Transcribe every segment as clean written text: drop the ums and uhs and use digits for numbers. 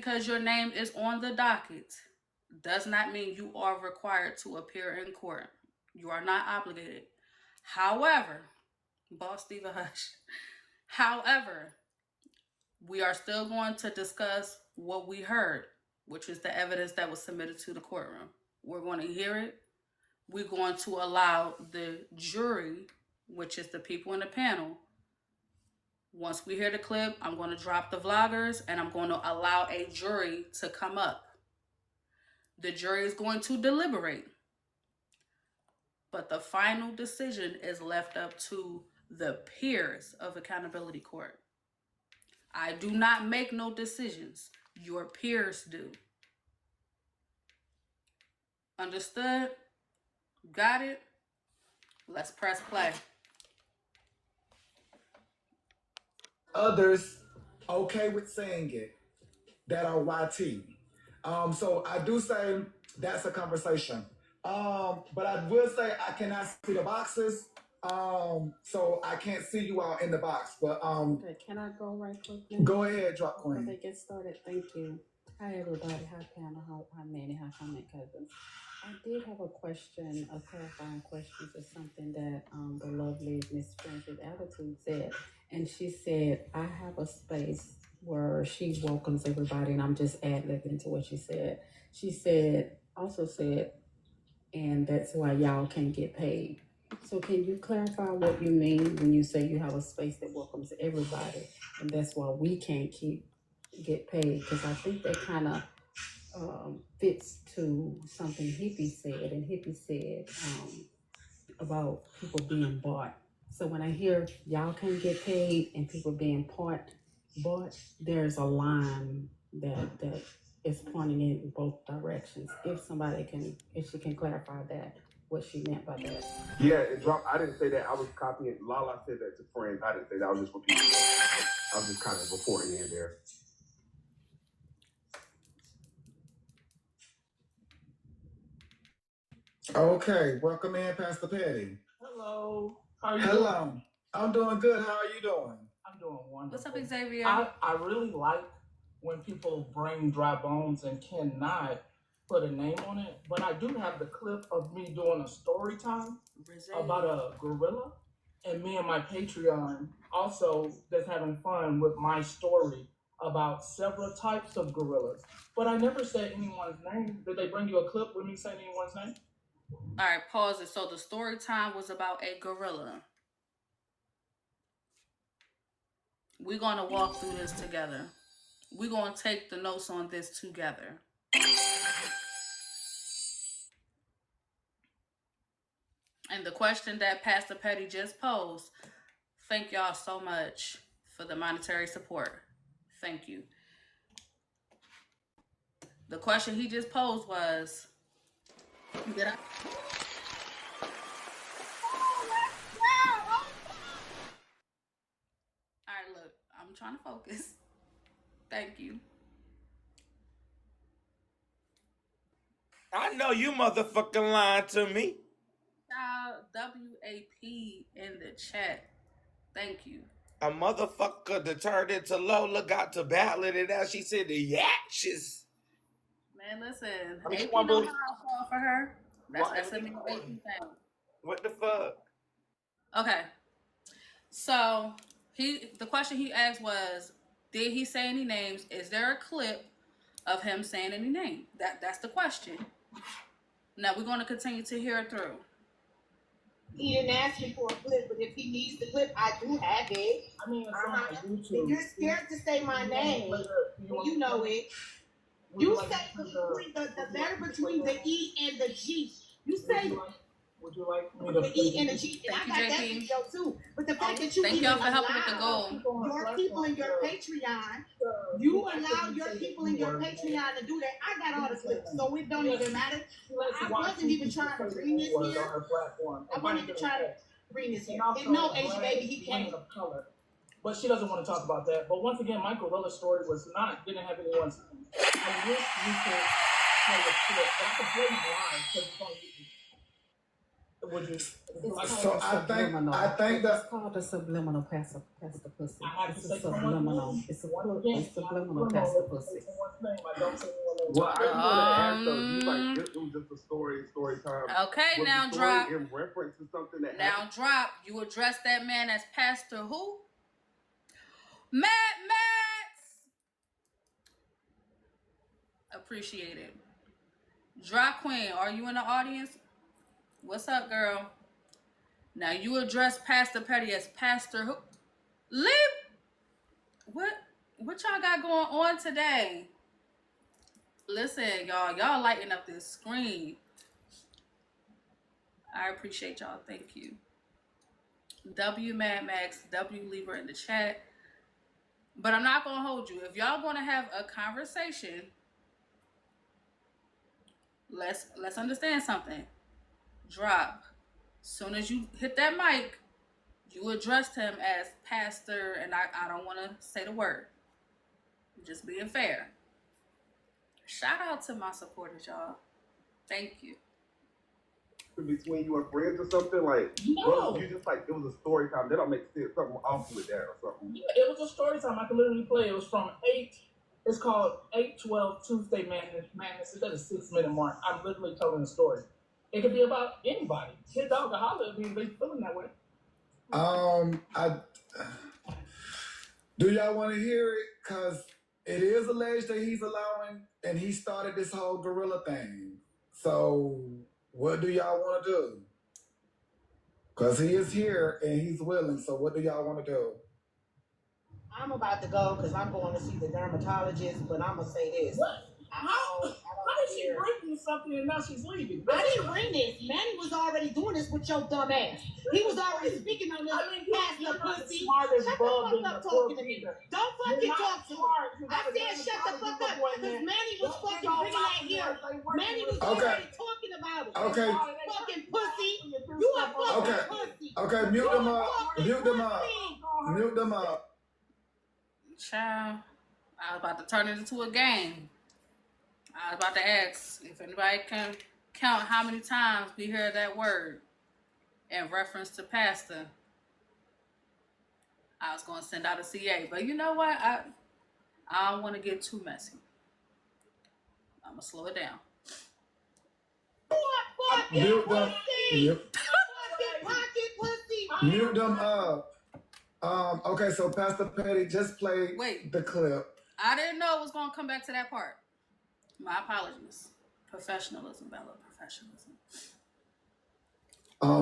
because your name is on the docket does not mean you are required to appear in court. You are not obligated. However, Boss Steve, hush. However, we are still going to discuss what we heard, which is the evidence that was submitted to the courtroom. We're going to hear it. We're going to allow the jury, which is the people in the panel. Once we hear the clip, I'm going to drop the vloggers and I'm going to allow a jury to come up. The jury is going to deliberate, but the final decision is left up to the peers of accountability court. I do not make no decisions. Your peers do. Understood? Got it? Let's press play. Others okay with saying it that are YT. So I do say that's a conversation. But I will say I cannot see the boxes. So I can't see you all in the box. But okay, can I go right quick now? Go ahead, drop queen. Before they get started, thank you. Hi everybody, hi Pamela, hi Manny, hi comment cousins. I did have a question, a clarifying question for something that the lovely Miss Francis Attitude said. And she said, I have a space where she welcomes everybody, and I'm just ad-libbing to what she said. She said, also said, and that's why y'all can't get paid. So can you clarify what you mean when you say you have a space that welcomes everybody, and that's why we can't get paid? Because I think that kind of fits to something Hippie said, and Hippie said about people being bought. So when I hear y'all can't get paid and people being bought, there's a line that is pointing in both directions. If she can clarify that, what she meant by that. Yeah, it dropped. I didn't say that. I was copying. Lala said that to friends. I didn't say that. I was just repeating. I was just kind of reporting in there. Okay, welcome in, PastorPetty. Hello. How are you Hello. doing? I'm doing good. How are you doing? I'm doing wonderful. What's up, Xavier? I really like when people bring dry bones and cannot put a name on it, but I do have the clip of me doing a story time about a gorilla, and me and my Patreon also just having fun with my story about several types of gorillas. But I never said anyone's name. Did they bring you a clip with me saying anyone's name? All right, pause it. So the story time was about a gorilla. We're going to walk through this together. We're going to take the notes on this together. And the question that Pastor Petty just posed, thank y'all so much for the monetary support. Thank you. The question he just posed was, did I... All right, look, I'm trying to focus. Thank you. I know you motherfucking lying to me. WAP in the chat. Thank you. A motherfucker that turned into Lola got to battling it out. She said the yatches. Man, listen. I mean, AP know how I fall for her. That's a new AP thing. What the fuck? Okay. So the question he asked was, did he say any names? Is there a clip of him saying any name? That's the question. Now we're going to continue to hear it through. He didn't ask me for a clip, but if he needs the clip, I do have it. I mean, it's on YouTube. If you're scared to say my name, you know it. You say the letter between the E and the G. You say would you like me the E and the G, and I got that video too. But the fact that you thank y'all for helping with the goal. Your people in your Patreon, you allow your people in your Patreon to do that. I got all the clips, so it don't even matter. I wasn't even trying to bring this here. I wanted to try to bring this here. And no, H baby, he can't. But she doesn't want to talk about that. But once again, my gorilla story didn't have anyone's name. I wish we could play a clip, but I could play you live because it's on YouTube. Would you? It's So called I think subliminal. that It's called the subliminal pastor pussy. I have It's to a say one subliminal. thing. It's a One thing. subliminal pastor pussy. One thing. I don't say one Well, I just want to ask though. You Um, it was just a story time. Okay, Was now the story drop. in reference to something that Now happened? drop. You address that man as Pastor who? Mad Max. Appreciate it. Drop Queen, are you in the audience? What's up, girl? Now you address PastorPetty as Pastor who? Leave. What y'all got going on today? Listen, y'all lighting up this screen. I appreciate y'all. Thank you. W Mad Max, W Libra in the chat. But I'm not gonna hold you. If y'all gonna have a conversation, let's understand something. Drop. Soon as you hit that mic, you addressed him as Pastor, and I don't want to say the word. Just being fair. Shout out to my supporters, y'all. Thank you. Between you and friends or something like? No. You just like it was a story time. That don't make sense. Something off with that or something. Yeah, it was a story time. I could literally play. It was from 8. It's called 8/12 Tuesday Madness. It's at a 6-minute mark. I'm literally telling a story. It could be about anybody. Kids out to holler at me if they feeling that way. Do y'all want to hear it? Because it is alleged that he's allowing, and he started this whole gorilla thing. So what do y'all want to do? Because he is here and he's willing. So what do y'all want to do? I'm about to go because I'm going to see the dermatologist, but I'm going to say this. What? How I did she bring you something and now she's leaving? I didn't bring this. Manny was already doing this with your dumb ass. He was already speaking on this. Pastor pussy. Shut the fuck up talking to me. Don't fucking talk to me. I said shut the fuck up because Manny was fucking bringing that here. Manny was already talking about it. Okay. Fucking pussy. You a fucking pussy. Okay, mute them up. Mute them up. Mute them up. Child, I was about to turn it into a game. I was about to ask if anybody can count how many times we hear that word in reference to pastor. I was going to send out a CA, but you know what? I don't want to get too messy. I'm going to slow it down. Mute them. Yep. Pocket pussy. Mute them up. Okay, so PastorPetty, just play the clip. I didn't know it was going to come back to that part. My apologies. Professionalism, Bella. Professionalism.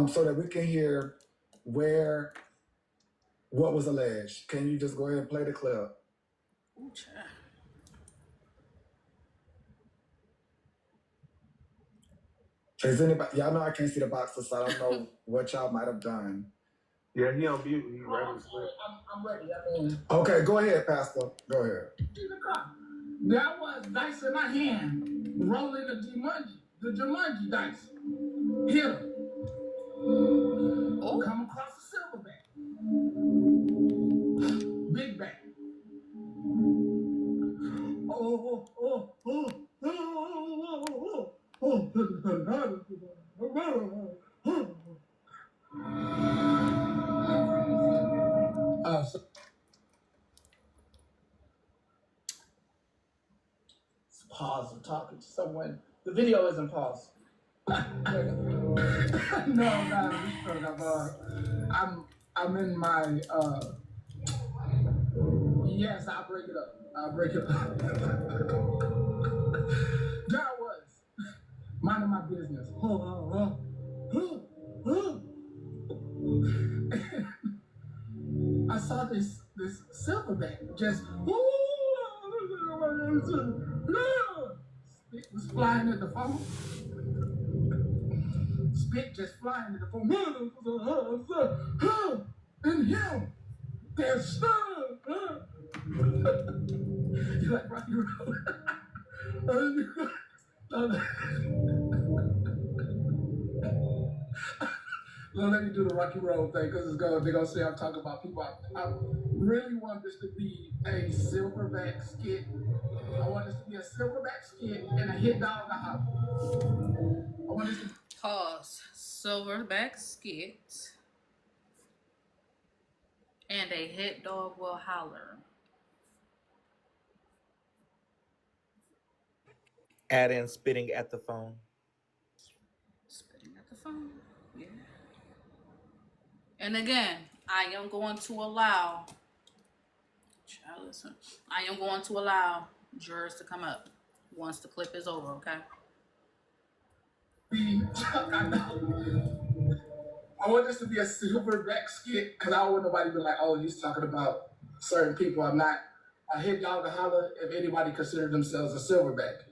So that we can hear what was alleged. Can you just go ahead and play the clip? Ooh, child. Is anybody? Y'all know I can't see the boxes, so I don't know what y'all might have done. Yeah, he on mute. He ready. I'm ready. I mean, Okay, go ahead, Pastor. Go ahead. there was dice in my hand, rolling the Jumanji dice. Hit him. Oh. Come across the silverback. Big back. Pause of talking to someone. The video isn't paused. I'm in my yes, I'll break it up. There I was, minding my business. I saw this silverback just spit was flying at the phone. Spit just flying at the phone. And him, there's you like Rocky Road? Let me do the Rocky Road thing because they're gonna say I'm talking about people. I really want this to be a silverback skit. I want this to be a silverback skit and a hit dog a hop. I want this to Pause. silverback skit, and a hit dog will holler. Add in spitting at the phone. Spitting at the phone. Yeah. And again, I am going to allow. Child, listen. I am going to allow jurors to come up once the clip is over. Okay. I want this to be a silverback skit because I don't want nobody to be like, oh, he's talking about certain people. I'm not. I hit y'all to holler if anybody considers themselves a silverback.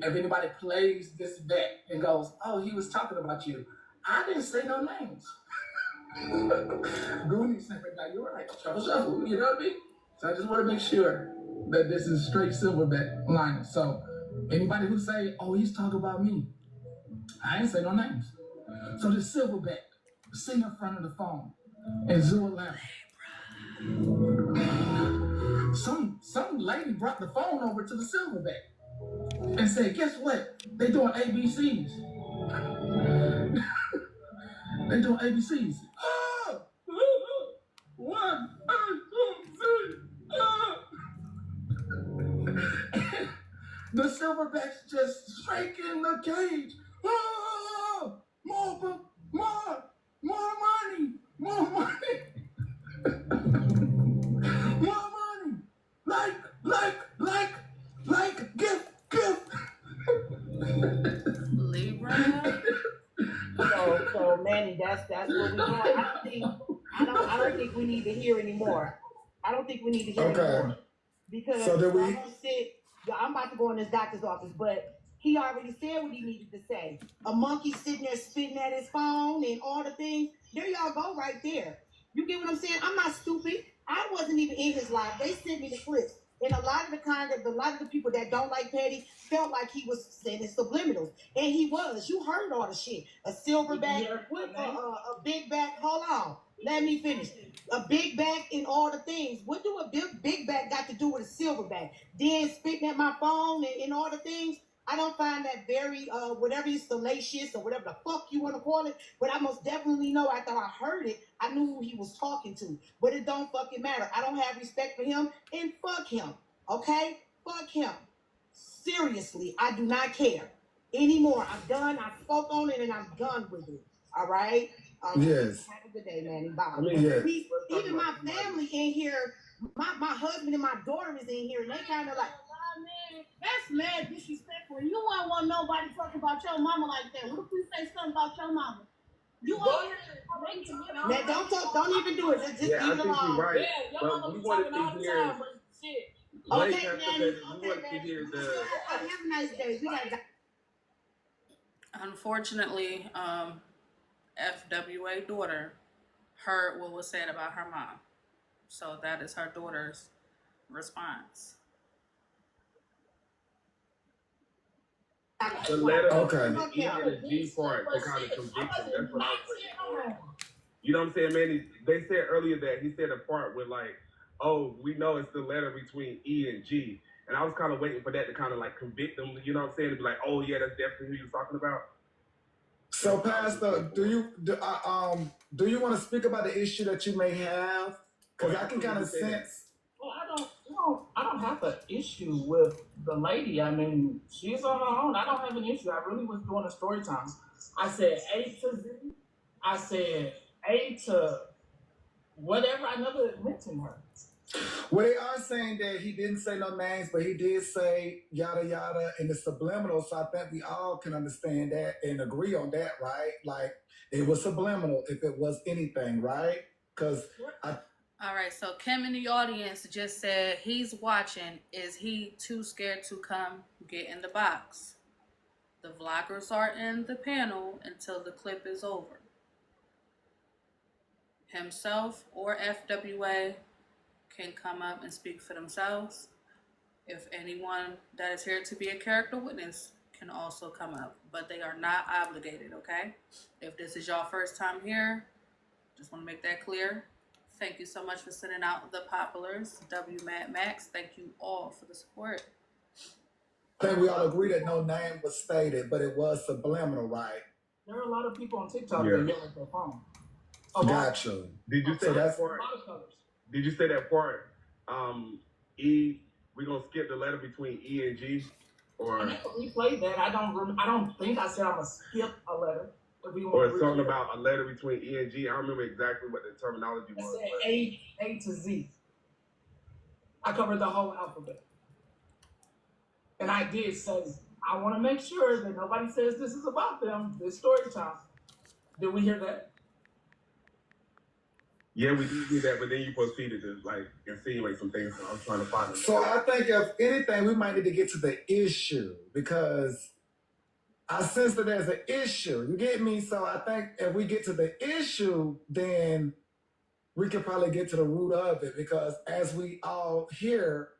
If anybody plays this back and goes, oh, he was talking about you. I didn't say no names. Goonies said, you're right. Shuffle. You know what I mean? So I just want to make sure that this is straight silverback line. So anybody who say, oh, he's talking about me, I ain't say no names. So the silverback, sing in front of the phone, and Zoo laugh. Some lady brought the phone over to the silverback and said, guess what? They doing ABCs. They doing ABCs. Oh! 1, 2, 3. The silverback's just shaking the cage. Oh! More money! More money! More money! Like, gift! Libra. So Manny, that's what we want. I don't think we need to hear anymore. I don't think we need to hear anymore. Because so did we? I'm about to go in his doctor's office, but he already said what he needed to say. A monkey sitting there spitting at his phone and all the things. There y'all go right there. You get what I'm saying? I'm not stupid. I wasn't even in his live. They sent me the clips. And a lot of the people that don't like Petty felt like he was sending subliminals. And he was. You heard all the shit. A silverback, a big back. Hold on. Let me finish. A big back and all the things. What do a big back got to do with a silverback? Then spitting at my phone and all the things. I don't find that very, whatever is salacious or whatever the fuck you want to call it. But I most definitely know after I heard it, I knew who he was talking to. But it don't fucking matter. I don't have respect for him and fuck him. Okay? Fuck him. Seriously, I do not care anymore. I'm done. I spoke on it and I'm done with it. All right? Yes. Have a good day, Manny. Bye. Yes. Even my family in here, my husband and my daughter is in here, and they kind of like, man, that's mad disrespectful. You won't want nobody talking about your mama like that. What if we say something about your mama? You all man, don't even do it. Just leave it alone. Right. Yeah, your mama be talking all the time, but shit. Okay, Manny. Have a nice day. We gotta. Unfortunately, FWA daughter heard what was said about her mom. So that is her daughter's response. The letter, okay. The E and the G part, the kind of conviction. That's what I was saying. You know what I'm saying, man? They said earlier that he said a part with like, oh, we know it's the letter between E and G. And I was kind of waiting for that to kind of like convict them, you know what I'm saying? To be like, oh yeah, that's definitely who he was talking about. So, Pastor, do you want to speak about the issue that you may have? Because I can kind of sense. Well, I don't have an issue with the lady. I mean, she's on her own. I don't have an issue. I really was doing a story time. I said A to Z. I said A to whatever. I never mentioned her. Well, they are saying that he didn't say no names, but he did say yada yada in the subliminal. So I think we all can understand that and agree on that, right? Like it was subliminal if it was anything, right? Because all right, so Kim in the audience just said he's watching. Is he too scared to come get in the box? The vloggers are in the panel until the clip is over. Himself or FWA can come up and speak for themselves. If anyone that is here to be a character witness can also come up, but they are not obligated, okay? If this is your first time here, just want to make that clear. Thank you so much for sending out the populars. W Mad Max, thank you all for the support. I think we all agree that no name was stated, but it was subliminal, right? There are a lot of people on TikTok Yeah. that yell at their phone. Gotcha. Did you say So that that's- part? A lot of colors. Did you say that part? E. We're gonna skip the letter between E and G, or I never replayed that. I don't think I said I'm gonna skip a letter. If we or want it's to talking about a letter between E and G. I don't remember exactly what the terminology I was. said but- A to Z. I covered the whole alphabet. And I did say, I want to make sure that nobody says this is about them, this story time. Did we hear that? Yeah, we did do that, but then you proceeded to like insinuate some things. So I was trying to find it. So I think if anything, we might need to get to the issue because I sense that there's an issue. You get me? So I think if we get to the issue, then we can probably get to the root of it because as we all hear,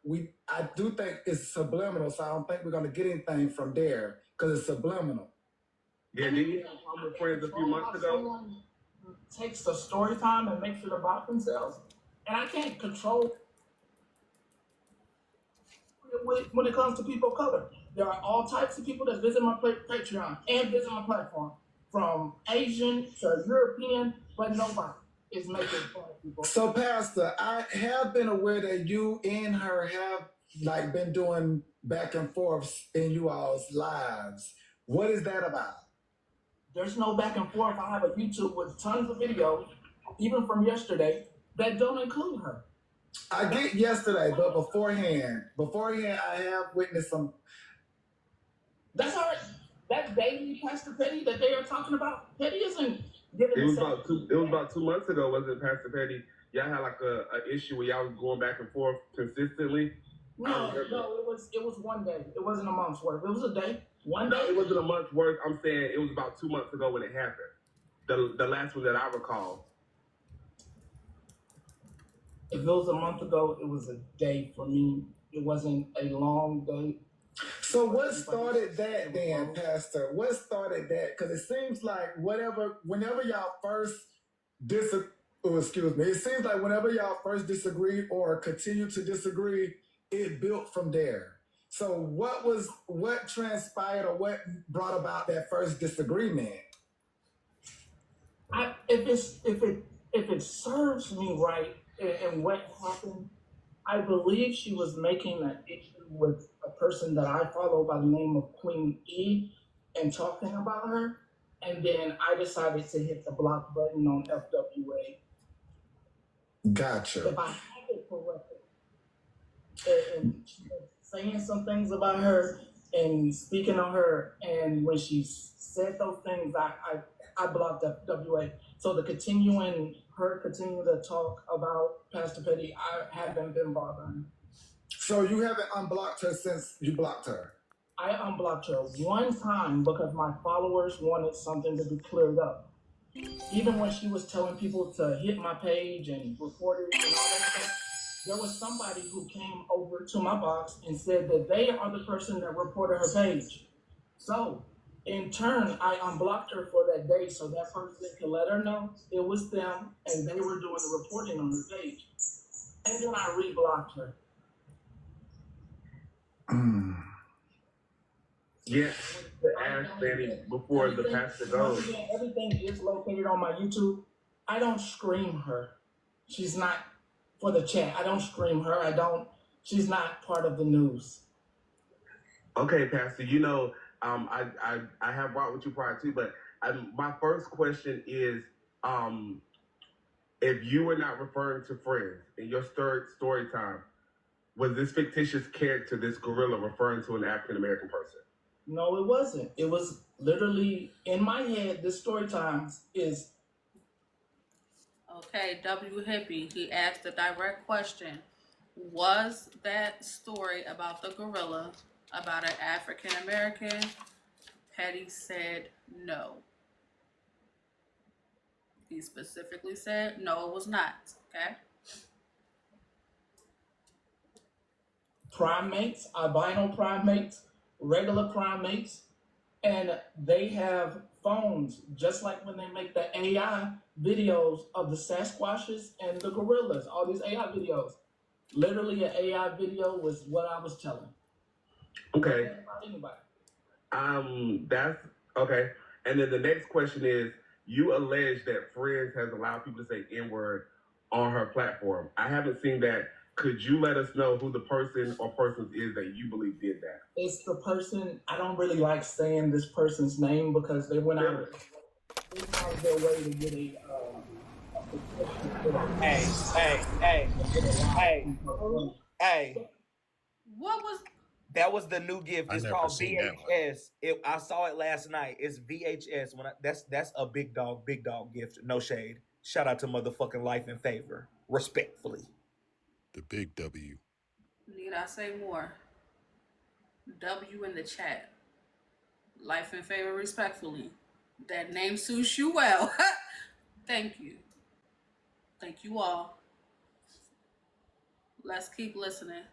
I do think it's subliminal. So I don't think we're gonna get anything from there because it's subliminal. Yeah, did you have with friends a few months ago? Someone takes the story time and makes it about themselves, and I can't control when it comes to people of color. There are all types of people that visit my Patreon and visit my platform, from Asian to European, but nobody is making fun of people. So Pastor, I have been aware that you and her have like been doing back and forth in you all's lives. What is that about? There's no back and forth. I have a YouTube with tons of videos, even from yesterday, that don't include her. I get yesterday, but beforehand, I have witnessed some. That's all right. That daily PastorPetty that they are talking about, Petty isn't giving It was the same- about 2 months ago, wasn't it, PastorPetty? Y'all had like a issue where y'all was going back and forth consistently. No, it was one day. It wasn't a month's worth. It was a day. One day. No, it wasn't a month's worth. I'm saying it was about 2 months ago when it happened. The last one that I recall. If it was a month ago, it was a day for me. It wasn't a long day. So what started that then, Pastor? What started that? Because it seems like whenever y'all first it seems like whenever y'all first disagree or continue to disagree, it built from there. So what transpired or what brought about that first disagreement? If it serves me right and what happened, I believe she was making an issue with a person that I follow by the name of Queen E and talking about her. And then I decided to hit the block button on FWA. Gotcha. If I have it correctly. And she was saying some things about her and speaking on her. And when she said those things, I blocked FWA. So her continuing to talk about PastorPetty, I haven't been bothering. So you haven't unblocked her since you blocked her? I unblocked her one time because my followers wanted something to be cleared up. Even when she was telling people to hit my page and report it and all that stuff, there was somebody who came over to my box and said that they are the person that reported her page. So, in turn, I unblocked her for that day so that person could let her know it was them and they were doing the reporting on her page. And then I reblocked her. Yeah, to ask Danny before the pastor goes. Once again, everything is located on my YouTube. I don't scream her. She's not for the chat. I don't scream her. She's not part of the news. Okay, Pastor. You know, I have walked with you prior to, but my first question is, if you were not referring to friends in your story time, was this fictitious character, this gorilla, referring to an African American person? No, it wasn't. It was literally in my head. This story time is. Okay, W. Hippie, he asked a direct question. Was that story about the gorilla about an African American? Petty said no. He specifically said no, it was not. Okay. Primates, albino primates, regular primates, and they have phones, just like when they make the AI videos of the Sasquatches and the gorillas, all these AI videos. Literally an AI video was what I was telling. Okay. About anybody. That's okay. And then the next question is, you allege that Friends has allowed people to say N-word on her platform. I haven't seen that. Could you let us know who the person or persons is that you believe did that? It's the person, I don't really like saying this person's name because they went out of their way to get Hey. What was That was the new gift. I It's never called seen that one. VHS. I saw it last night. It's VHS. That's a big dog gift. No shade. Shout out to motherfucking Life in Favor. Respectfully. The big W. Need I say more? W in the chat. Life in Favor, respectfully. That name suits you well. Thank you. Thank you all. Let's keep listening.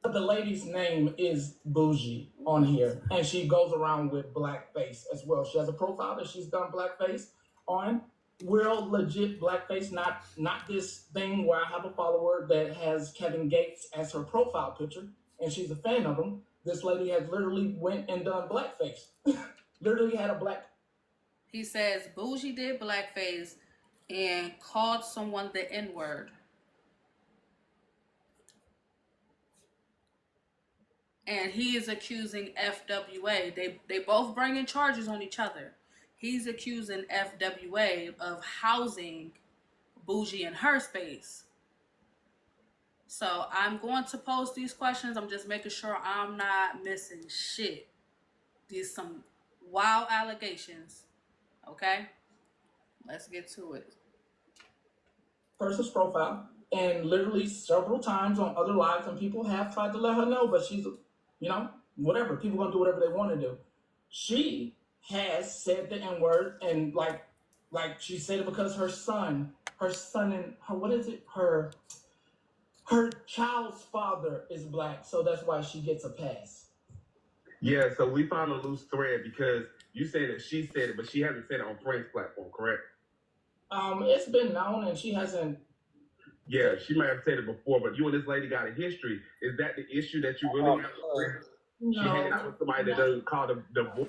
The lady's name is Bougie on here, and she goes around with blackface as well. She has a profile that she's done blackface on. Real legit blackface, not this thing where I have a follower that has Kevin Gates as her profile picture, and she's a fan of him. This lady has literally went and done blackface. Literally had a black. He says Bougie did blackface and called someone the N-word. And he is accusing FWA. They both bringing charges on each other. He's accusing FWA of housing Bougie in her space. So I'm going to pose these questions. I'm just making sure I'm not missing shit. These some wild allegations. Okay? Let's get to it. Person's profile, and literally several times on other lives, and people have tried to let her know, but she's, whatever. People gonna do whatever they want to do. She has said the N-word, and like she said it because her son and her child's father is black, so that's why she gets a pass. Yeah, so we found a loose thread because you say that she said it, but she hasn't said it on Friends platform, correct? It's been known, and she hasn't. Yeah, she might have said it before, but you and this lady got a history. Is that the issue that you really have? No, she hanging out with somebody that doesn't call the voice.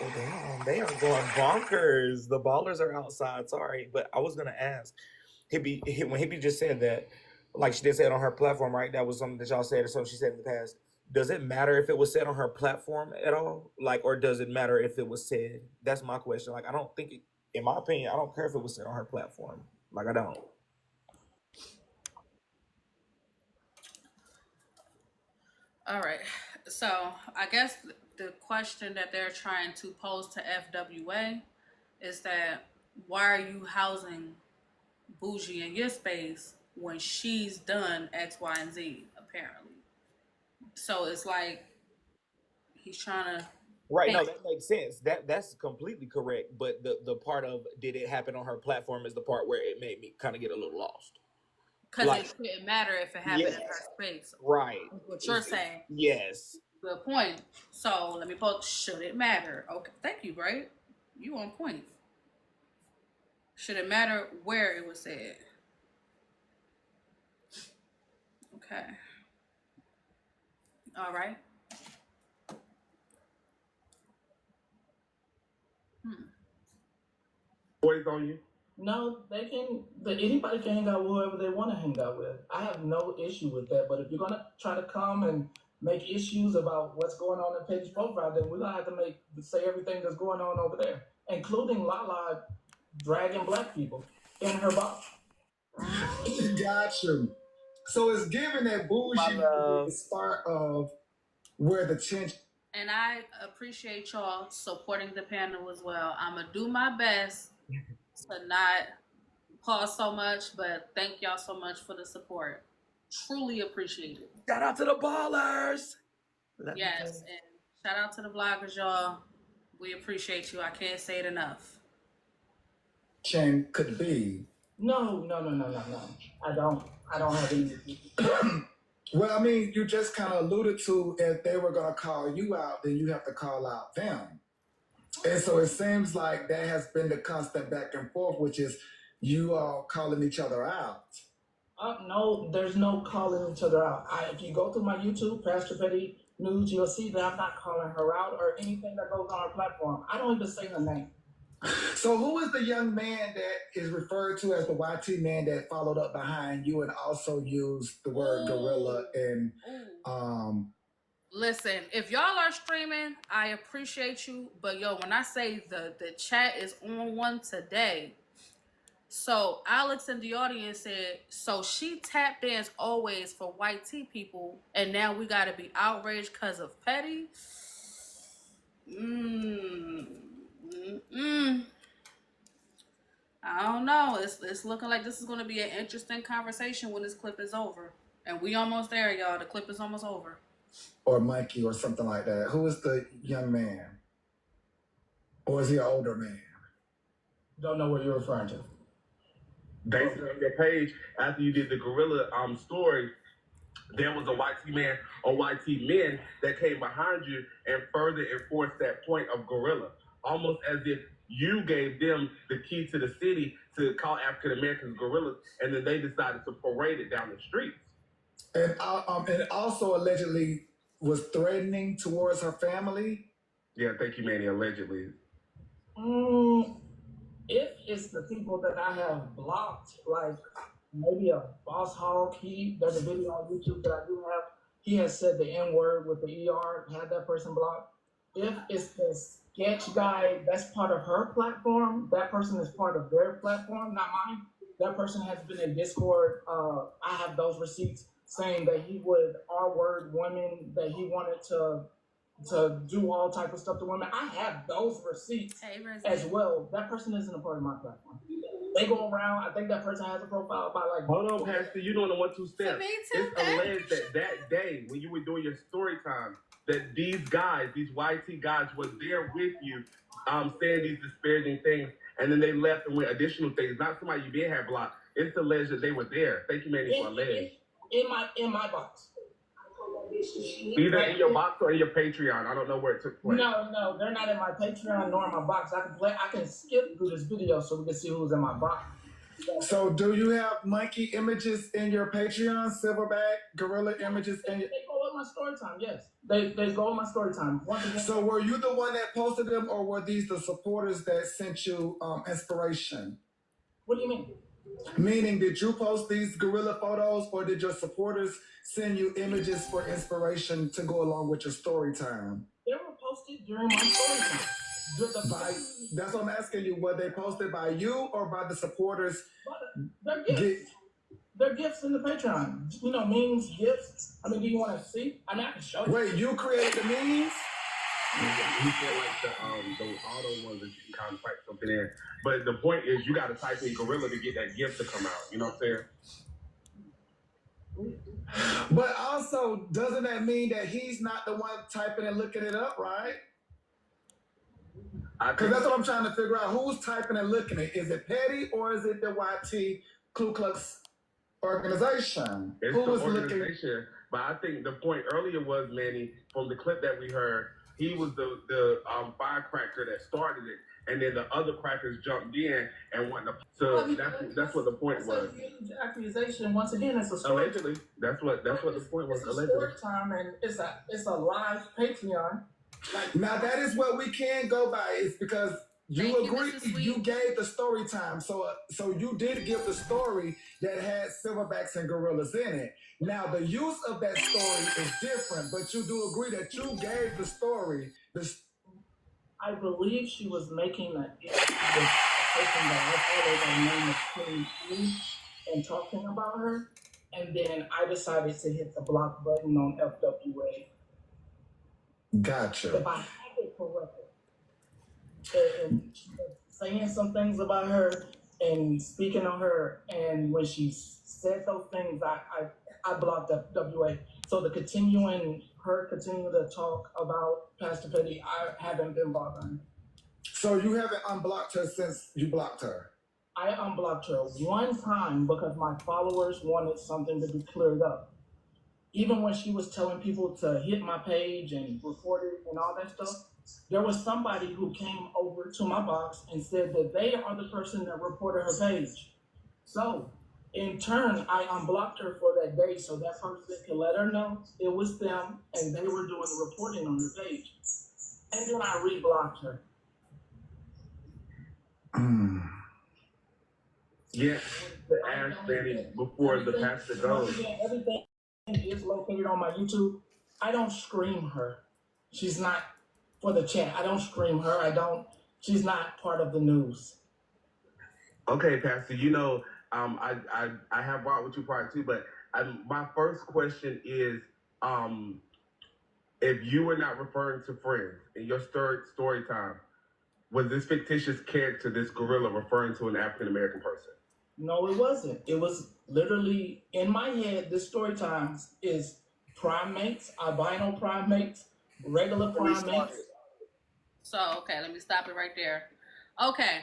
Oh, damn, they are going bonkers. The ballers are outside. Sorry, but I was gonna ask. When Hippie just said that, like she did say it on her platform, right? That was something that y'all said or something she said in the past. Does it matter if it was said on her platform at all? Like, or does it matter if it was said? That's my question. Like, I don't think it, in my opinion, I don't care if it was said on her platform. Like, I don't. All right. So I guess the question that they're trying to pose to FWA is that why are you housing Bougie in your space when she's done X, Y, and Z, apparently? So it's like he's trying to... Right, no, that makes sense. That's completely correct. But the part of did it happen on her platform is the part where it made me kind of get a little lost. Because it shouldn't matter if it happened in her space. Right. What you're saying. Yes. Good point. So let me put, should it matter? Okay, thank you, Bright. You on point. Should it matter where it was said? Okay. All right. Boys on you? No, anybody can hang out with whoever they want to hang out with. I have no issue with that. But if you're gonna try to come and make issues about what's going on in Peggy's profile, then we're gonna have to say everything that's going on over there, including Lala dragging black people in her box. Got you. So it's given that Bougie the start of where the tension. And I appreciate y'all supporting the panel as well. I'm gonna do my best to not pause so much, but thank y'all so much for the support. Truly appreciate it. Shout out to the ballers. Yes, and shout out to the vloggers, y'all. We appreciate you. I can't say it enough. Could be. No. I don't have any. Well, I mean, you just kind of alluded to if they were going to call you out, then you have to call out them. And so it seems like that has been the constant back and forth, which is you all calling each other out. No, there's no calling each other out. If you go through my YouTube, Pastor Petty News, you'll see that I'm not calling her out or anything that goes on our platform. I don't even say her name. So who is the young man that is referred to as the YT man that followed up behind you and also used the word gorilla and Listen, if y'all are streaming, I appreciate you. But yo, when I say the chat is on one today. So Alex in the audience said, so she tap dance always for white tea people, and now we gotta be outraged because of Petty. I don't know. It's looking like this is gonna be an interesting conversation when this clip is over. And we almost there, y'all. The clip is almost over. Or Mikey or something like that. Who is the young man? Or is he an older man? Don't know what you're referring to. Basically, on your page, after you did the gorilla story, there was a YT man or YT men that came behind you and further enforced that point of gorilla, almost as if you gave them the key to the city to call African Americans gorillas, and then they decided to parade it down the streets. And also allegedly was threatening towards her family. Yeah, thank you, Manny. Allegedly. If it's the people that I have blocked, like maybe a Boss Hog, there's a video on YouTube that I do have. He has said the N-word with the ER, had that person blocked. If it's the sketch guy, that's part of her platform. That person is part of their platform, not mine. That person has been in Discord. I have those receipts saying that he would R-word women, that he wanted to do all type of stuff to women. I have those receipts as well. That person isn't a part of my platform. They go around. I think that person has a profile about like. Hold on, Pastor. You doing the 1-2 steps? It's alleged that day when you were doing your story time, that these guys, these YT guys, was there with you, saying these disparaging things, and then they left and went additional things. Not somebody you did have blocked. It's alleged that they were there. Thank you, Manny, for alleged. In my box. Either in your box or in your Patreon. I don't know where it took place. No, they're not in my Patreon nor in my box. I can skip through this video so we can see who's in my box. So do you have monkey images in your Patreon, silverback, gorilla images? They go in my story time, yes. They go in my story time. So were you the one that posted them, or were these the supporters that sent you inspiration? What do you mean? Meaning, did you post these gorilla photos, or did your supporters send you images for inspiration to go along with your story time? They were posted during my story time. That's what I'm asking you. Were they posted by you or by the supporters? They're gifts. They're gifts in the Patreon. You know, memes, gifts. I mean, do you want to see? I mean, I can show you. Wait, you created the memes? You feel like those auto ones that you can kind of type something in. But the point is, you got to type in gorilla to get that gift to come out. You know what I'm saying? But also, doesn't that mean that he's not the one typing and looking it up, right? Because that's what I'm trying to figure out. Who's typing and looking at it? Is it Petty or is it the YT Ku Klux organization? It's the organization. But I think the point earlier was, Manny, from the clip that we heard, he was the firecracker that started it, and then the other crackers jumped in and wanted to. So that's what the point was. Huge accusation. Once again, it's a story. Allegedly, that's what the point was. It's allegedly. A story time, and it's a live Patreon. Now that is what we can go by. It's because you agree. You gave the story time, so you did give the story that had silverbacks and gorillas in it. Now the use of that story is different, but you do agree that you gave the story. I believe she was making a person that I followed her name was and talking about her, and then I decided to hit the block button on FWA. Gotcha. If I have it correctly, and she was saying some things about her and speaking on her, and when she said those things, I blocked FWA. So continue to talk about Pastor Petty, I haven't been bothering. So you haven't unblocked her since you blocked her? I unblocked her one time because my followers wanted something to be cleared up. Even when she was telling people to hit my page and report it and all that stuff, there was somebody who came over to my box and said that they are the person that reported her page. So In turn, I unblocked her for that day so that person could let her know it was them and they were doing the reporting on the page. And then I reblocked her. Yeah, to ask Danny before the pastor goes. Everything is located on my YouTube. I don't scream her. She's not for the chat. I don't scream her. She's not part of the news. Okay, Pastor, I have walked with you prior too, but my first question is, if you were not referring to friends in your story time, was this fictitious character, this gorilla, referring to an African American person? No, it wasn't. It was literally in my head. This story times is primates, albino primates, regular primates. So, okay, let me stop it right there. Okay,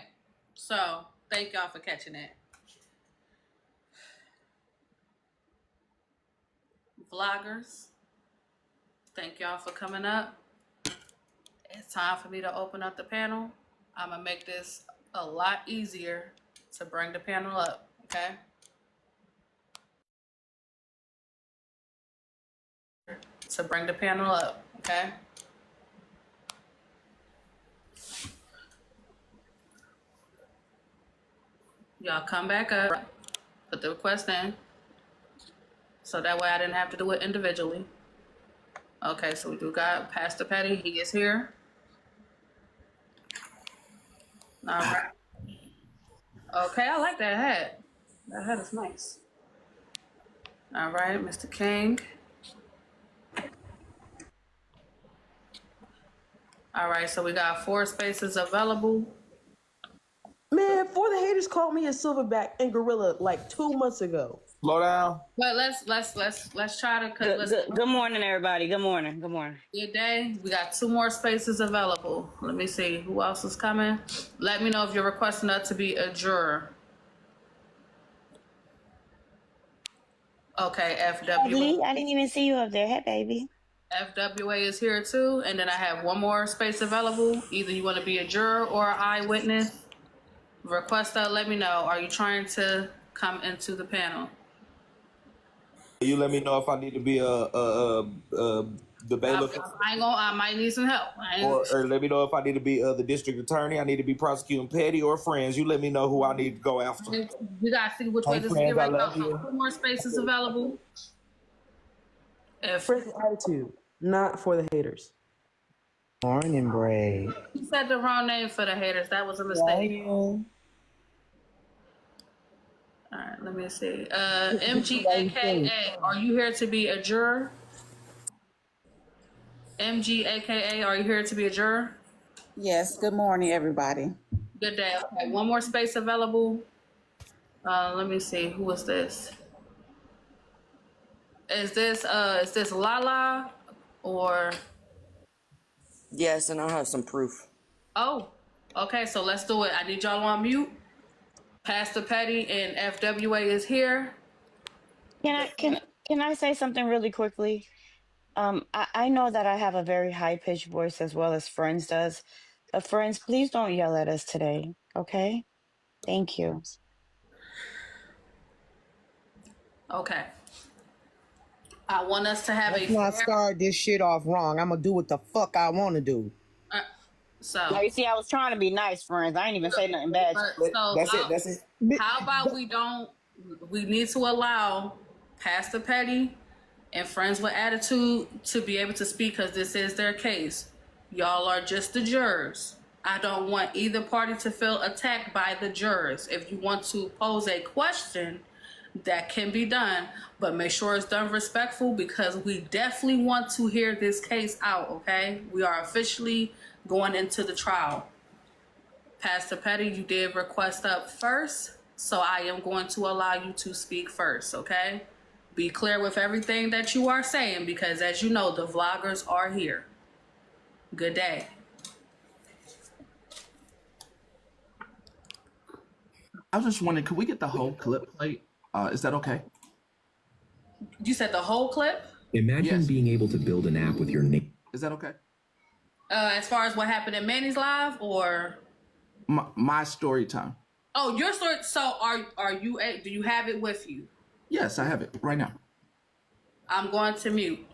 so thank y'all for catching that. Vloggers, thank y'all for coming up. It's time for me to open up the panel. I'm gonna make this a lot easier to bring the panel up, okay? To bring the panel up, okay? Y'all come back up, put the request in, so that way I didn't have to do it individually. Okay, so we do got PastorPetty, he is here. All right. Okay, I like that hat. That hat is nice. All right, Mr. King. All right, so we got 4 spaces available. Man, For the Haters called me a silverback and gorilla like 2 months ago. Slow down. But let's try to Good morning, everybody. Good morning. Good day. We got 2 more spaces available. Let me see who else is coming. Let me know if you're requesting us to be a juror. Okay, FWA. I didn't even see you up there. Hey, baby. FWA is here too, and then I have 1 more space available. Either you want to be a juror or an eyewitness. Request that. Let me know. Are you trying to come into the panel? You let me know if I need to be the bailiff, I might need some help. or let me know if I need to be the district attorney. I need to be prosecuting petty or friends. You let me know who I need to go after. We gotta see which way this is Friends, right I love now. you. 2 more spaces available. Friends with attitude, not For the Haters. Morning break. You said the wrong name for the haters. That was a mistake. All right, let me see. MGAKA, are you here to be a juror? MGAKA, are you here to be a juror? Yes, good morning, everybody. Good day. Okay, 1 more space available. Let me see. Who is this? Is this Lala or? Yes, and I have some proof. Oh, okay. So let's do it. I need y'all on mute. PastorPetty and FWA is here. Can I say something really quickly? I know that I have a very high-pitched voice as well as Friends does. Friends, please don't yell at us today, okay? Thank you. Okay. I want us to have Let's not start this shit off wrong. I'm gonna do what the fuck I want to do. Now, you see, I was trying to be nice, Friends. I ain't even say nothing bad. That's it. How about we need to allow PastorPetty and Friends with Attitude to be able to speak, because this is their case. Y'all are just the jurors. I don't want either party to feel attacked by the jurors. If you want to pose a question, that can be done, but make sure it's done respectful, because we definitely want to hear this case out, okay? We are officially going into the trial. PastorPetty, you did request up first, so I am going to allow you to speak first, okay? Be clear with everything that you are saying, because as you know, the vloggers are here. Good day. I was just wondering, could we get the whole clip played? Is that okay? You said the whole clip? Imagine being able to build an app with your name. Is that okay? As far as what happened in Manny's live, or? My story time. Oh, your story. So are you? Do you have it with you? Yes, I have it right now. I'm going to mute.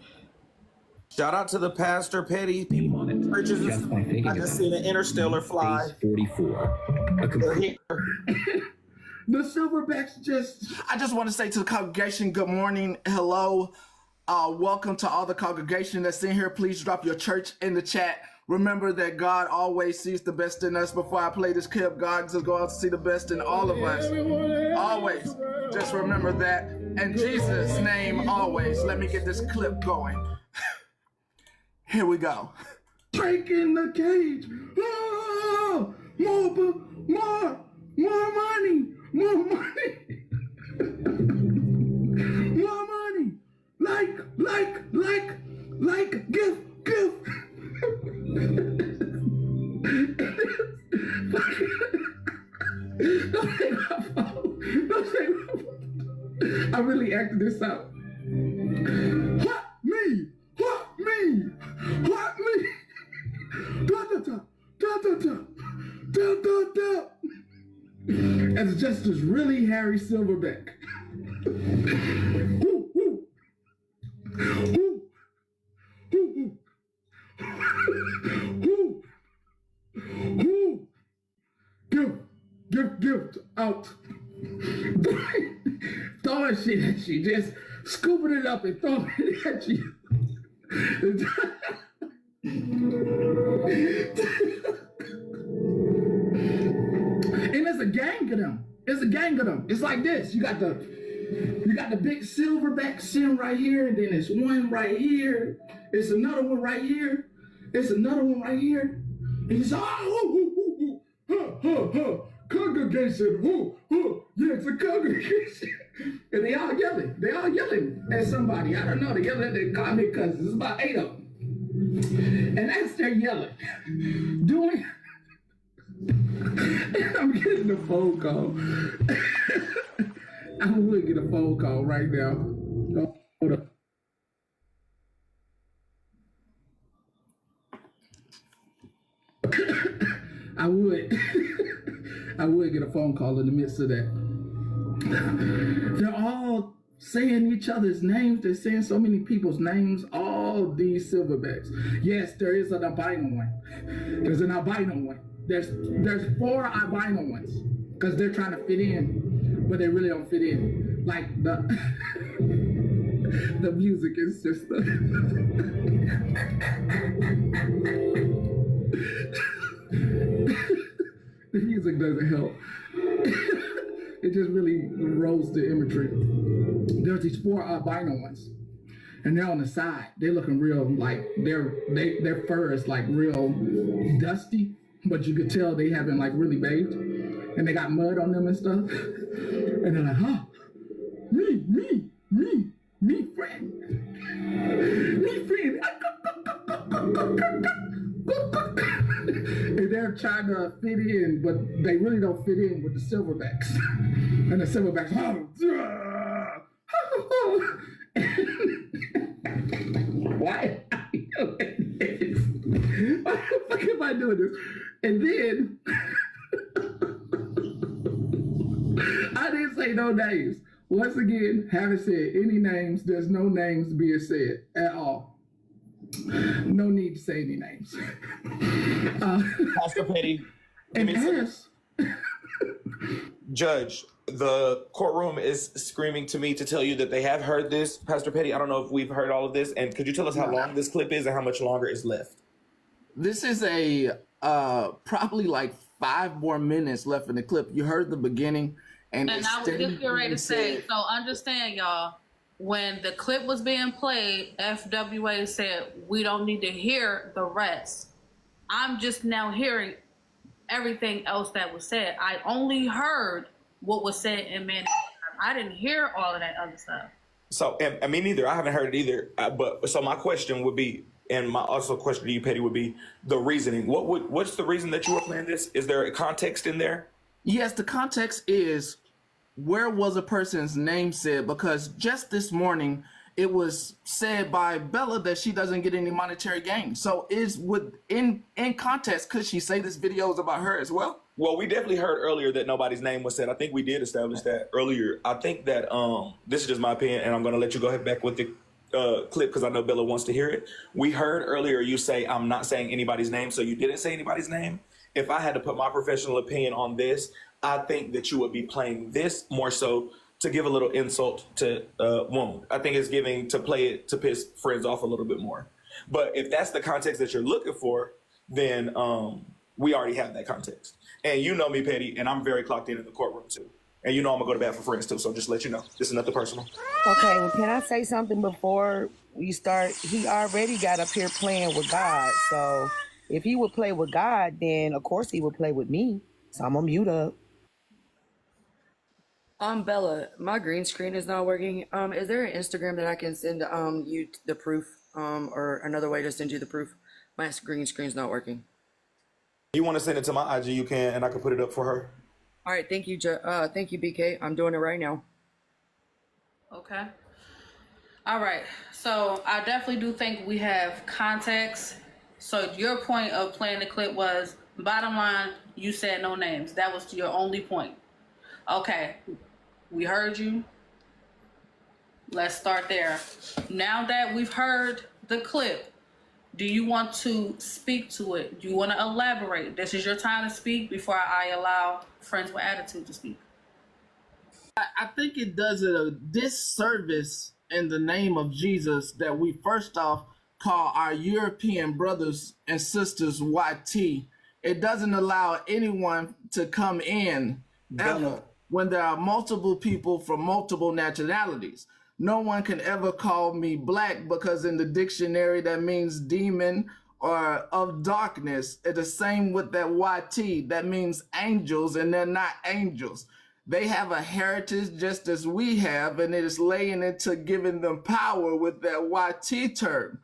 Shout out to the PastorPetty people on it. Just by thinking I just about seen an interstellar fly. Phase 44. A complete The Silverbacks I just want to say to the congregation, good morning, hello. Welcome to all the congregation that's in here. Please drop your church in the chat. Remember that God always sees the best in us. Before I play this clip, God is going to see the best in all of us. Always. Just remember that. In Jesus' name, always. Let me get this clip going. Here we go. Breaking the cage. Oh, more money. More money. More money. Like, give. Don't say my fault. Don't say my fault. I really acted this out. What me? Da. As just as really Harry Silverback. Give out. Throwing shit at you, just scooping it up and throwing it at you. And it's a gang of them. It's like this. You got the big silverback sim right here, and then there's one right here. It's another one right here. It's another one right here. And it's congregation. Yeah, it's a congregation. And they all yelling at somebody. I don't know. They're yelling at their comic cousins. There's about 8 of them. And as they're yelling, I'm getting a phone call. I would get a phone call right now. Oh, hold up. I would get a phone call in the midst of that. They're all saying each other's names. They're saying so many people's names, all these silverbacks. Yes, there is an albino one. There's an albino one. There's 4 albino ones because they're trying to fit in, but they really don't fit in. Like the music is just the music doesn't help. It just really rolls the imagery. There's these 4 albino ones, and they're on the side. They're looking real like their fur is like real dusty, but you could tell they haven't like really bathed, and they got mud on them and stuff. And they're like, huh, me friend. And they're trying to fit in, but they really don't fit in with the silverbacks. And the silverbacks, why? Why the fuck am I doing this? And then I didn't say no names. Once again, haven't said any names. There's no names being said at all. No need to say any names. PastorPetty, and as Judge, the courtroom is screaming to me to tell you that they have heard this. PastorPetty, I don't know if we've heard all of this. And could you tell us how long this clip is and how much longer is left? This is a probably like 5 more minutes left in the clip. You heard the beginning. And I was just getting ready to say, so understand, y'all, when the clip was being played, FWA said, we don't need to hear the rest. I'm just now hearing everything else that was said. I only heard what was said in Manny. I didn't hear all of that other stuff. So, I mean, neither. I haven't heard it either. But so my question would be, and my also question to you, Petty, would be the reasoning. What's the reason that you were playing this? Is there a context in there? Yes, the context is, where was a person's name said? Because just this morning it was said by Bella that she doesn't get any monetary gain. So in context, could she say this video is about her as well? Well, we definitely heard earlier that nobody's name was said. I think we did establish that earlier. I think that this is just my opinion, and I'm going to let you go ahead back with the clip because I know Bella wants to hear it. We heard earlier you say, I'm not saying anybody's name, so you didn't say anybody's name. If I had to put my professional opinion on this, I think that you would be playing this more so to give a little insult to wound. I think it's giving to play it to piss friends off a little bit more. But if that's the context that you're looking for, then we already have that context. And you know me, Petty, and I'm very clocked in the courtroom too. And you know I'm gonna go to bat for friends too, so just let you know. This is nothing personal. Okay, well, can I say something before we start? He already got up here playing with God, so if he would play with God, then of course he would play with me. So I'm gonna mute up. Bella, my green screen is not working. Is there an Instagram that I can send you the proof, or another way to send you the proof? My green screen's not working. You want to send it to my IG, you can, and I can put it up for her. All right, thank you, BK. I'm doing it right now. Okay. All right. So I definitely do think we have context. So your point of playing the clip was, bottom line, you said no names. That was your only point. Okay. We heard you. Let's start there. Now that we've heard the clip, do you want to speak to it? Do you want to elaborate? This is your time to speak before I allow Friends with Attitude to speak. I think it does it a disservice in the name of Jesus that we first off call our European brothers and sisters YT. It doesn't allow anyone to come in ever when there are multiple people from multiple nationalities. No one can ever call me black because in the dictionary that means demon or of darkness. It's the same with that YT. That means angels, and they're not angels. They have a heritage just as we have, and it is laying into giving them power with that YT term.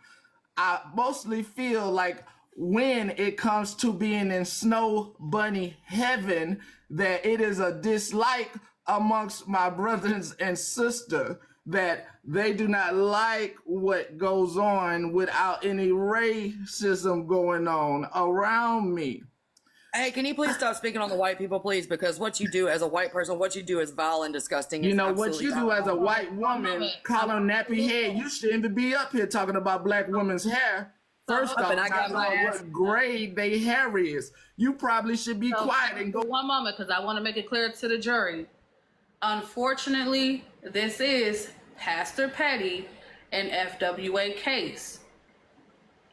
I mostly feel like when it comes to being in snow bunny heaven, that it is a dislike amongst my brothers and sisters that they do not like what goes on without any racism going on around me. Hey, can you please stop speaking on the white people, please? Because what you do as a white person, what you do is vile and disgusting. You know, what you do as a white woman, calling nappy head, you shouldn't be up here talking about black women's hair. First off, I got what grade they hair is. You probably should be quiet and go. One moment, because I want to make it clear to the jury. Unfortunately, this is PastorPetty and FWA case.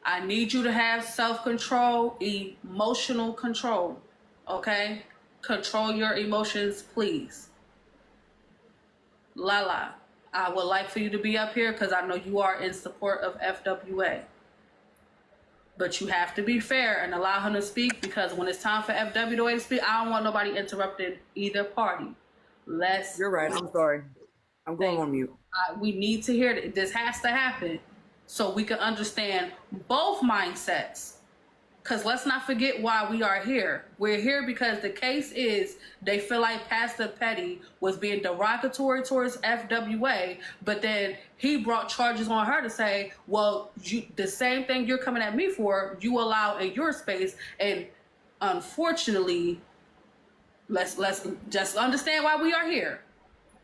I need you to have self-control, emotional control, okay? Control your emotions, please. Lala, I would like for you to be up here because I know you are in support of FWA. But you have to be fair and allow him to speak, because when it's time for FWA to speak, I don't want nobody interrupting either party. You're right. I'm sorry. I'm going on mute. We need to hear that. This has to happen so we can understand both mindsets. Because let's not forget why we are here. We're here because the case is they feel like PastorPetty was being derogatory towards FWA, but then he brought charges on her to say, well, the same thing you're coming at me for, you allow in your space. And unfortunately, let's just understand why we are here.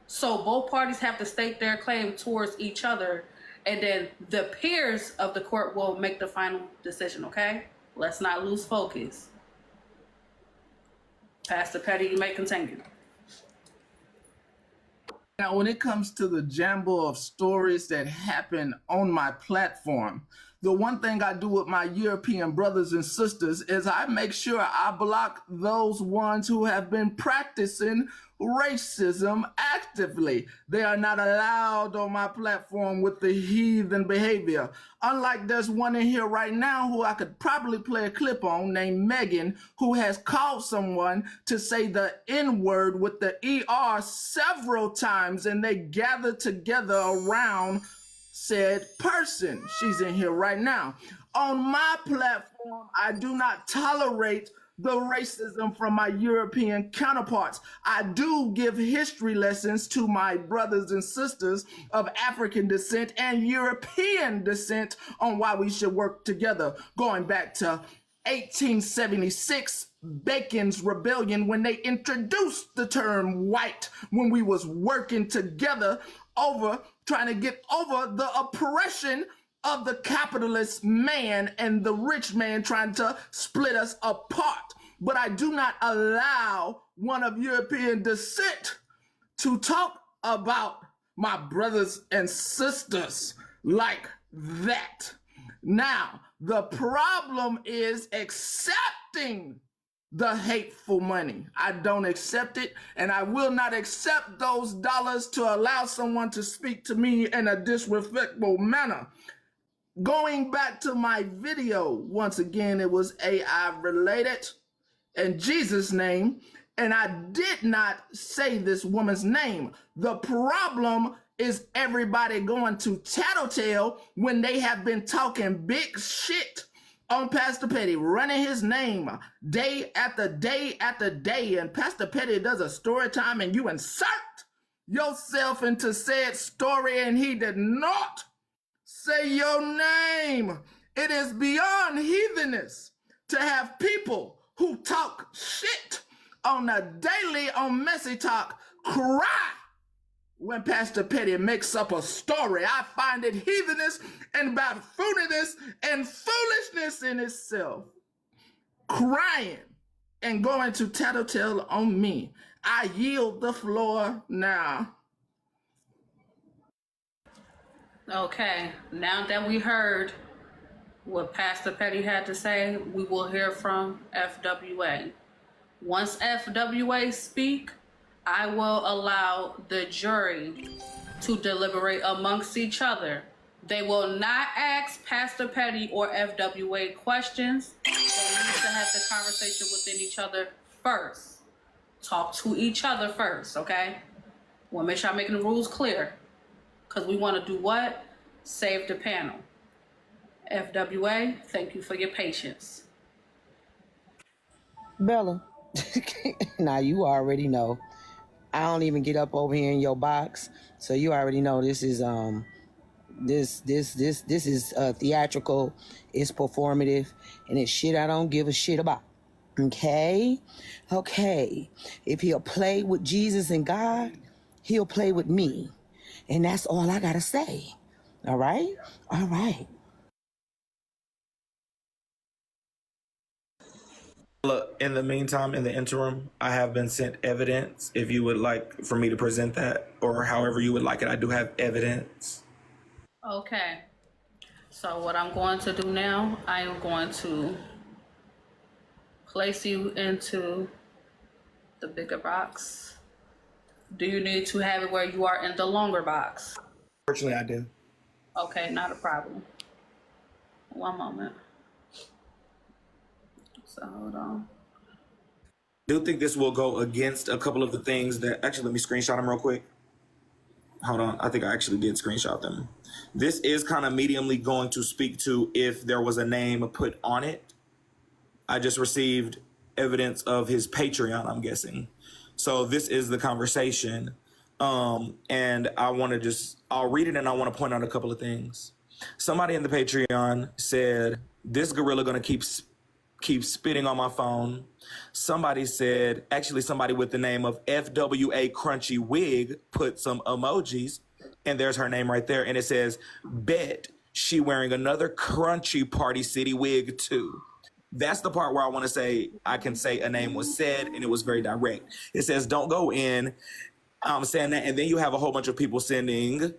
So both parties have to state their claim towards each other, and then the peers of the court will make the final decision, okay? Let's not lose focus. PastorPetty, you may continue. Now, when it comes to the jumble of stories that happen on my platform, the one thing I do with my European brothers and sisters is I make sure I block those ones who have been practicing racism actively. They are not allowed on my platform with the heathen behavior. Unlike there's one in here right now who I could probably play a clip on named Megan, who has called someone to say the N-word with the ER several times, and they gather together around said person. She's in here right now. On my platform, I do not tolerate the racism from my European counterparts. I do give history lessons to my brothers and sisters of African descent and European descent on why we should work together, going back to 1876, Bacon's Rebellion, when they introduced the term white, when we was working together over trying to get over the oppression of the capitalist man and the rich man trying to split us apart. But I do not allow one of European descent to talk about my brothers and sisters like that. Now, the problem is accepting the hateful money. I don't accept it, and I will not accept those dollars to allow someone to speak to me in a disrespectful manner. Going back to my video, once again, it was AI related in Jesus' name, and I did not say this woman's name. The problem is everybody going to tattletale when they have been talking big shit on Pastor Petty, running his name day after day after day, and Pastor Petty does a story time and you insert yourself into said story and he did not say your name. It is beyond heathenous to have people who talk shit on a daily on Messy Talk cry when Pastor Petty makes up a story. I find it heathenous and buffoonishness and foolishness in itself. Crying and going to tattletale on me. I yield the floor now. Okay, now that we heard what Pastor Petty had to say, we will hear from FWA. Once FWA speak, I will allow the jury to deliberate amongst each other. They will not ask Pastor Petty or FWA questions. They need to have the conversation within each other first. Talk to each other first, okay? Want to make sure I'm making the rules clear. Because we want to do what? Save the panel. FWA, thank you for your patience. Bella, now you already know. I don't even get up over here in your box, so you already know this is this is theatrical, it's performative, and it's shit I don't give a shit about. Okay? If he'll play with Jesus and God, he'll play with me. And that's all I gotta say. All right? All right. Look, in the meantime, in the interim, I have been sent evidence. If you would like for me to present that, or however you would like it, I do have evidence. Okay. So what I'm going to do now, I am going to place you into the bigger box. Do you need to have it where you are in the longer box? Fortunately, I do. Okay, not a problem. One moment. So hold on. I do think this will go against a couple of the things that, actually, let me screenshot them real quick. Hold on, I think I actually did screenshot them. This is kind of mediumly going to speak to if there was a name put on it. I just received evidence of his Patreon, I'm guessing. So this is the conversation. And I want to I'll read it and I want to point out a couple of things. Somebody in the Patreon said, this gorilla going to keep spitting on my phone. Somebody said, actually somebody with the name of FWA Crunchy Wig put some emojis, and there's her name right there. And it says, bet she wearing another Crunchy Party City wig too. That's the part where I want to say, I can say a name was said and it was very direct. It says, don't go in. I'm saying that. And then you have a whole bunch of people sending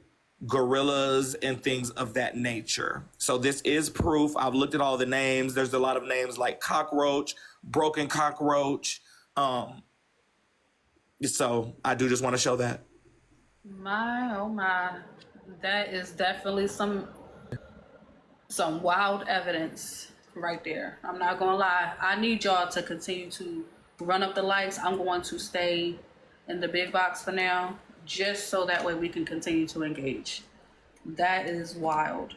gorillas and things of that nature. So this is proof. I've looked at all the names. There's a lot of names like Cockroach, Broken Cockroach. So I do just want to show that. My, oh my. That is definitely some wild evidence right there. I'm not gonna lie. I need y'all to continue to run up the likes. I'm going to stay in the big box for now, just so that way we can continue to engage. That is wild.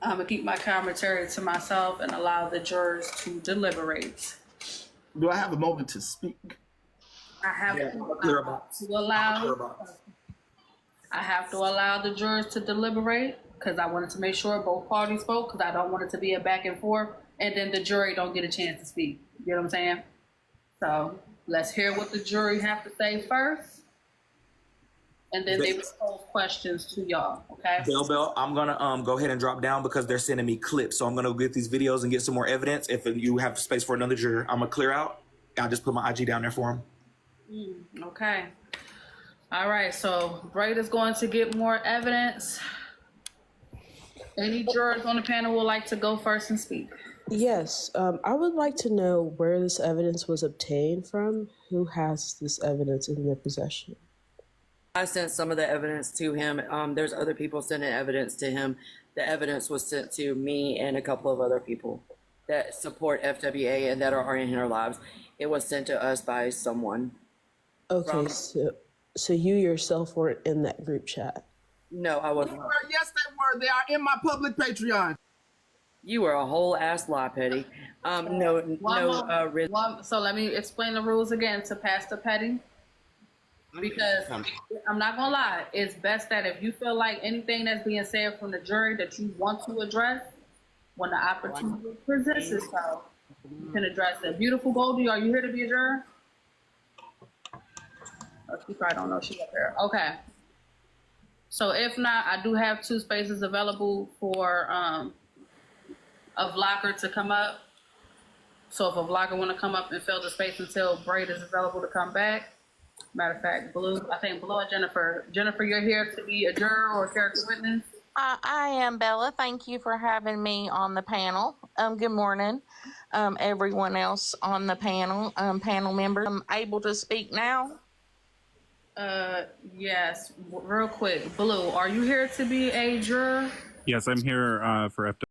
I'm gonna keep my commentary to myself and allow the jurors to deliberate. Do I have a moment to speak? I have Yeah, to, I'm a clear box. I have to allow the jurors to deliberate because I wanted to make sure both parties spoke because I don't want it to be a back and forth and then the jury don't get a chance to speak. You know what I'm saying? So let's hear what the jury have to say first, and then they will pose questions to y'all. Okay? Bell, I'm gonna go ahead and drop down because they're sending me clips, so I'm gonna get these videos and get some more evidence. If you have space for another juror, I'm gonna clear out. I'll just put my IG down there for him. Okay. All right. So Braid is going to get more evidence. Any jurors on the panel would like to go first and speak? Yes, I would like to know where this evidence was obtained from. Who has this evidence in their possession? I sent some of the evidence to him. There's other people sending evidence to him. The evidence was sent to me and a couple of other people that support FWA and that are in our lives. It was sent to us by someone. Okay, so you yourself weren't in that group chat? No, I wasn't. Yes, they were. They are in my public Patreon. You were a whole ass lie, Petty. So let me explain the rules again to PastorPetty. Because I'm not gonna lie, it's best that if you feel like anything that's being said from the jury that you want to address, when the opportunity presents itself, you can address it. Beautiful Goldie, are you here to be a juror? Oh, she probably don't know she's up there. Okay. So if not, I do have 2 spaces available for a vlogger to come up. So if a vlogger want to come up and fill the space until Braid is available to come back. Matter of fact, Blue, I think Blue and Jennifer. Jennifer, you're here to be a juror or a character witness? I am, Bella. Thank you for having me on the panel. Good morning, everyone else on the panel, panel members. I'm able to speak now? Yes. Real quick, Blue, are you here to be a juror? Yes, I'm here for FWA.